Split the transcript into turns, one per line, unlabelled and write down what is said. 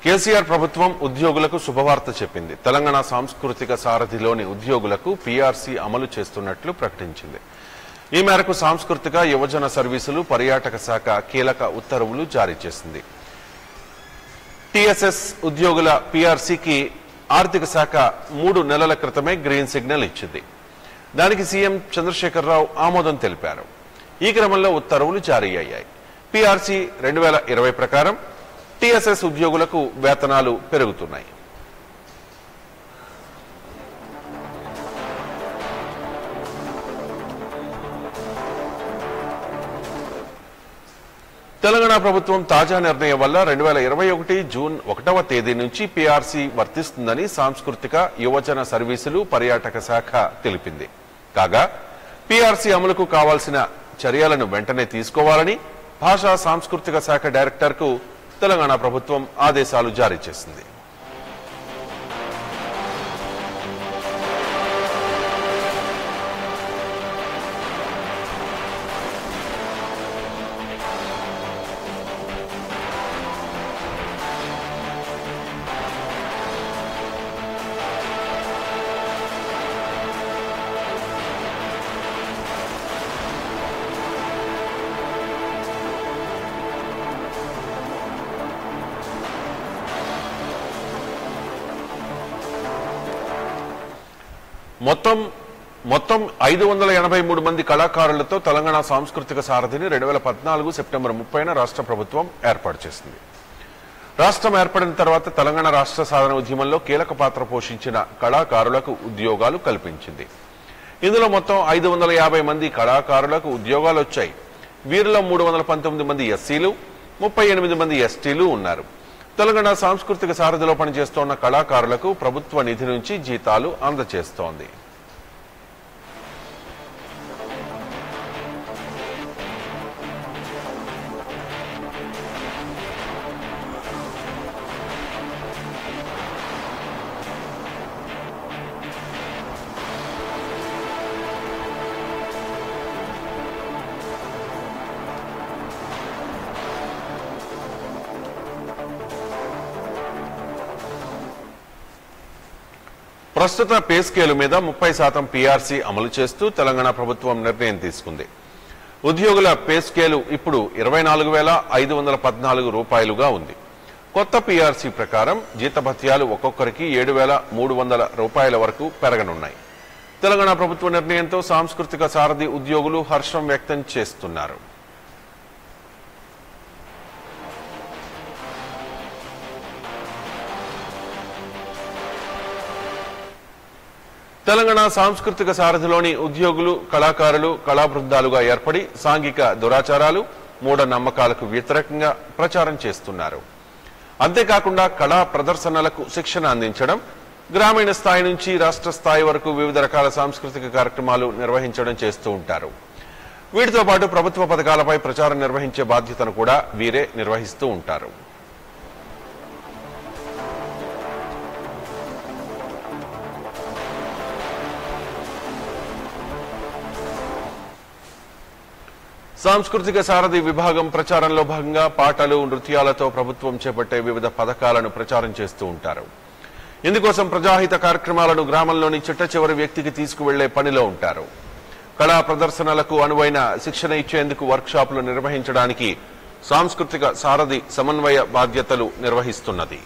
కేసీఆర్ ప్రభుత్వం ఉద్యోగులకు శుభవార్త చెప్పింది. తెలంగాణ సాంస్కృతిక సారథిలోని ఉద్యోగులకు పీఆర్సీ అమలు చేస్తున్నట్లు ప్రకటించింది. ఈ మేరకు సాంస్కృతిక యువజన సర్వీసులు పర్యాటక శాఖ కీలక ఉత్తర్వులు జారీ చేసింది. టీఎస్ఎస్ ఉద్యోగుల పీఆర్సీకి ఆర్థిక శాఖ 3 నెలల క్రితమే గ్రీన్ సిగ్నల్ ఇచ్చింది. దానికి సీఎం చంద్రశేఖరరావు ఆమోదం తెలిపారు. ఈ క్రమంలో ఉత్తర్వులు జారీ అయ్యాయి. పీఆర్సీ 2020 ప్రకారం టీఎస్ఎస్ ఉద్యోగులకు వేతనాలు పెరుగుతున్నాయి. తెలంగాణ ప్రభుత్వం తాజా నిర్ణయం వల్ల 2021 జూన్ 1వ తేదీ నుంచి పీఆర్సీ వర్తిస్తుందని సాంస్కృతిక యువజన సర్వీసులు పర్యాటక శాఖ తెలిపింది. కాగా పీఆర్సీ అమలుకు కావాల్సిన చర్యలను వెంటనే తీసుకోవాలని భాషా సాంస్కృతిక శాఖ డైరెక్టర్కు తెలంగాణ ప్రభుత్వం ఆదేశాలు జారీ చేసింది. మొత్తం 583 మంది కళాకారులతో తెలంగాణ సాంస్కృతిక సారథిని 2014 సెప్టెంబర్ 30న రాష్ట్ర ప్రభుత్వం ఏర్పాటు చేసింది. రాష్ట్రం ఏర్పడిన తర్వాత తెలంగాణ రాష్ట్ర సాధన ఉద్యమంలో కీలక పాత్ర పోషించిన కళాకారులకు ఉద్యోగాలు కల్పించింది. ఇందులో మొత్తం 550 మంది కళాకారులకు ఉద్యోగాలు వచ్చాయి. వీరిలో 319 మంది ఎస్సీలు, 38 మంది ఎస్టీలు ఉన్నారు. తెలంగాణ సాంస్కృతిక సారథిలో పనిచేస్తోన్న కళాకారులకు ప్రభుత్వ నిధి నుంచి జీతాలు అందజేస్తోంది. ప్రస్తుత పే స్కేలు మీద 30% పీఆర్సీ అమలు చేస్తూ తెలంగాణ ప్రభుత్వం నిర్ణయం తీసుకుంది. ఉద్యోగుల పే స్కేలు ఇప్పుడు 24,514 రూపాయలుగా ఉంది. కొత్త పీఆర్సీ ప్రకారం జీతభత్యాలు ఒక్కొక్కరికి 7,300 రూపాయల వరకు పెరగనున్నాయి. తెలంగాణ ప్రభుత్వ నిర్ణయంతో సాంస్కృతిక సారథి ఉద్యోగులు హర్షం వ్యక్తం చేస్తున్నారు. తెలంగాణ సాంస్కృతిక సారథిలోని ఉద్యోగులు కళాకారులు కళా బృందాలుగా ఏర్పడి సాంఘిక దురాచారాలు మూఢనమ్మకాలకు వ్యతిరేకంగా ప్రచారం చేస్తున్నారు. అంతేకాకుండా కళా ప్రదర్శనలకు శిక్షణ అందించడం, గ్రామీణ స్థాయి నుంచి రాష్ట్ర స్థాయి వరకు వివిధ రకాల సాంస్కృతిక కార్యక్రమాలు నిర్వహించడం చేస్తూ ఉంటారు. వీటితో పాటు ప్రభుత్వ పథకాలపై ప్రచారం నిర్వహించే బాధ్యతను కూడా వీరే నిర్వహిస్తూ ఉంటారు. సాంస్కృతిక సారథి విభాగం ప్రచారంలో భాగంగా పాటలు, నృత్యాలతో ప్రభుత్వం చేపట్టే వివిధ పథకాలను ప్రచారం చేస్తూ ఉంటారు. ఇందుకోసం ప్రజాహిత కార్యక్రమాలను గ్రామంలోని చిట్ట చివరి వ్యక్తికి తీసుకువెళ్లే పనిలో ఉంటారు. కళా ప్రదర్శనలకు అనువైన శిక్షణ ఇచ్చేందుకు వర్క్షాపులు నిర్వహించడానికి సాంస్కృతిక సారథి సమన్వయ బాధ్యతలు నిర్వహిస్తున్నది.